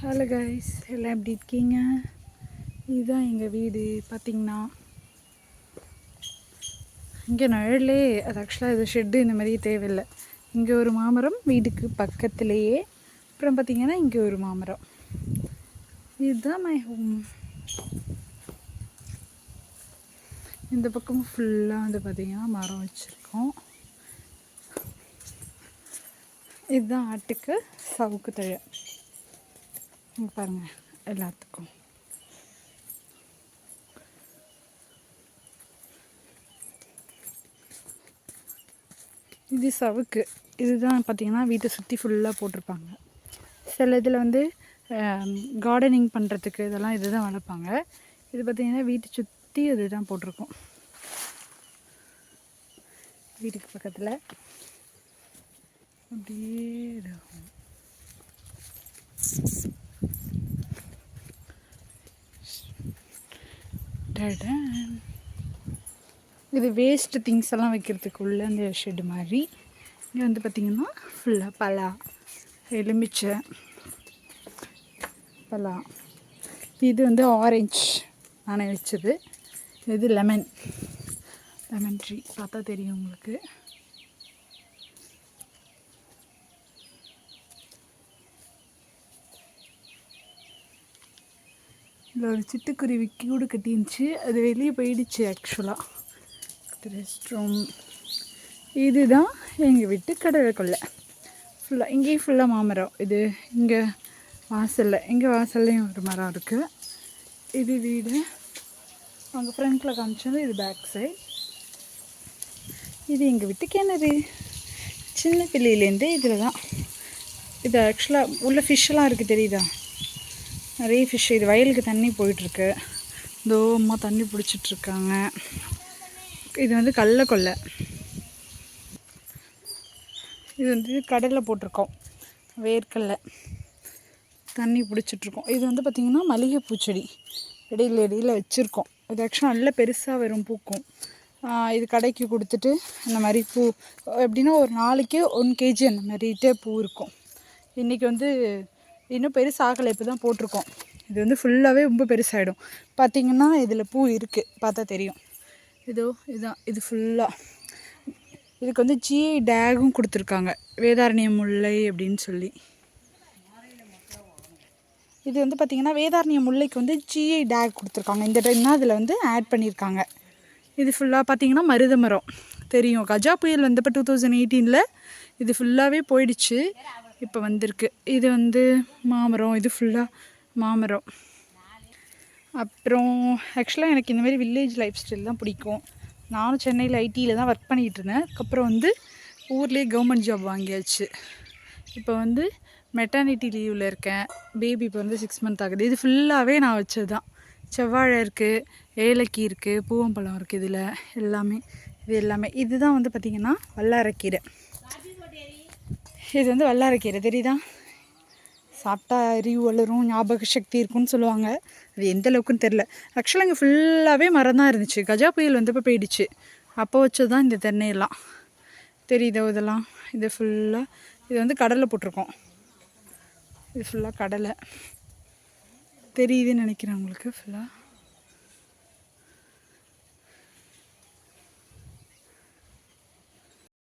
Hello guys, எல்லாம் எப்படி இருக்கீங்க? இதுதான் எங்கள் வீடு. பார்த்திங்கன்னா இங்கே நிழலே, அது ஆக்சுவலாக இது ஷெட்டு இந்த மாதிரி தேவையில்லை. இங்கே ஒரு மாமரம் வீட்டுக்கு பக்கத்துலேயே. அப்புறம் பார்த்திங்கன்னா இங்கே ஒரு மாமரம். இதுதான் மை ஹோம். இந்த பக்கம் ஃபுல்லாக வந்து பார்த்திங்கன்னா மரம் வச்சுருக்கோம். இதுதான் ஆட்டுக்கு சவுக்கு தழை. இங்கே பாருங்கள், எல்லாத்துக்கும் இது சவுக்கு. இதுதான் பார்த்திங்கன்னா வீட்டை சுற்றி ஃபுல்லாக போட்டிருப்பாங்க. சில இதில் வந்து கார்டனிங் பண்ணுறதுக்கு இதெல்லாம் இது தான் வளர்ப்பாங்க. இது பார்த்திங்கன்னா வீட்டை சுற்றி இது தான் போட்டிருக்கோம். வீட்டுக்கு பக்கத்தில் அப்படியே இருக்கும். இது வேஸ்ட்டு திங்ஸ் எல்லாம் வைக்கிறதுக்குள்ள இந்த ஷெட்டு மாதிரி. இங்கே வந்து பார்த்திங்கன்னா ஃபுல்லாக பலா, எலுமிச்சை பலா. இது வந்து ஆரஞ்சு நானே வச்சது. இது லெமன் ட்ரீ. பார்த்தா தெரியும் உங்களுக்கு. இதில் ஒரு சிட்டுக்குருவி கூடு கட்டிருந்துச்சு, அது வெளியே போயிடுச்சு ஆக்சுவலாக. Rest room. இதுதான் எங்கள் வீட்டு கடலை கொல்லை. ஃபுல்லாக இங்கேயும் ஃபுல்லாக மாமரம். இது இங்கே வாசலில், எங்கள் வாசல்லையும் ஒரு மரம் இருக்குது. இது வீடு. அங்கே ஃப்ரண்ட்டில் காமிச்சது இது பேக் சைட். இது எங்கள் வீட்டு கிணறு. சின்ன பிள்ளையிலேருந்தே இதில் தான். இது ஆக்சுவலாக உள்ள ஃபிஷ்ஷெல்லாம் இருக்குது, தெரியுதா? நிறைய ஃபிஷ். இது வயலுக்கு தண்ணி போயிட்டுருக்கு. இதோ அம்மா தண்ணி பிடிச்சிட்ருக்காங்க. இது வந்து கடலை கொல்லை. இது வந்து கடலில் போட்டிருக்கோம், வேர்க்கடலை. தண்ணி பிடிச்சிட்ருக்கோம். இது வந்து பார்த்திங்கன்னா மல்லிகைப்பூ செடி இடையில வச்சுருக்கோம். இது ஆக்சுவலாக நல்லா பெருசாக வரும், பூக்கும். இது கடைக்கு கொடுத்துட்டு அந்த மாதிரி பூ எப்படின்னா ஒரு நாளைக்கு 1 kg அந்த மாதிரிட்டே பூ இருக்கும். இன்றைக்கி வந்து இன்னும் பெருசாகலை, இப்போ தான் போட்டிருக்கோம். இது வந்து ஃபுல்லாகவே ரொம்ப பெருசாகிடும். பார்த்திங்கன்னா இதில் பூ இருக்குது, பார்த்தா தெரியும். இதோ இதுதான். இது ஃபுல்லாக இதுக்கு வந்து GI டேகும் கொடுத்துருக்காங்க, வேதாரண்ய முல்லை அப்படின்னு சொல்லி. இது வந்து பார்த்திங்கன்னா வேதாரண்ய முல்லைக்கு வந்து GI டேக் கொடுத்துருக்காங்க. இந்த டைம் தான் அதில் வந்து ஆட் பண்ணியிருக்காங்க. இது ஃபுல்லாக பார்த்திங்கன்னா மருத மரம் தெரியும். கஜா புயல் வந்தப்போ 2018 இது ஃபுல்லாகவே போயிடுச்சு, இப்போ வந்திருக்கு. இது வந்து மாமரம். இது ஃபுல்லாக மாமரம். அப்புறம் ஆக்சுவலாக எனக்கு இந்த மாதிரி வில்லேஜ் லைஃப் ஸ்டைல் தான் பிடிக்கும். நானும் சென்னையில் ஐடியில் தான் ஒர்க் பண்ணிகிட்டு இருந்தேன். அதுக்கப்புறம் வந்து ஊர்லேயே கவர்மெண்ட் ஜாப் வாங்கியாச்சு. இப்போ வந்து மெட்டர்னிட்டி லீவில் இருக்கேன். பேபி இப்போ வந்து 6 months ஆகுது. இது ஃபுல்லாகவே நான் வச்சது தான். செவ்வாழை இருக்குது, ஏலக்கி இருக்குது, பூவம்பழம் இருக்குது. இதில் எல்லாமே இதுதான் வந்து பார்த்திங்கன்னா வல்லாரக்கீரை. இது வந்து வல்லாரக்கீரை தெரியுதா? சாப்பிட்டா அறிவு வளரும், ஞாபக சக்தி இருக்குன்னு சொல்லுவாங்க. அது எந்த அளவுக்குன்னு தெரில. ஆக்சுவலாக இங்கே ஃபுல்லாகவே மரம் தான் இருந்துச்சு. கஜா புயல் வந்தப்போ போயிடுச்சு. அப்போ வச்சது தான் இந்த தென்னையெல்லாம். தெரியுதோ இதெல்லாம்? இது ஃபுல்லாக இது வந்து கடலை போட்டிருக்கோம். இது ஃபுல்லாக கடலை தெரியுதுன்னு நினைக்கிறேன் உங்களுக்கு. ஃபுல்லாக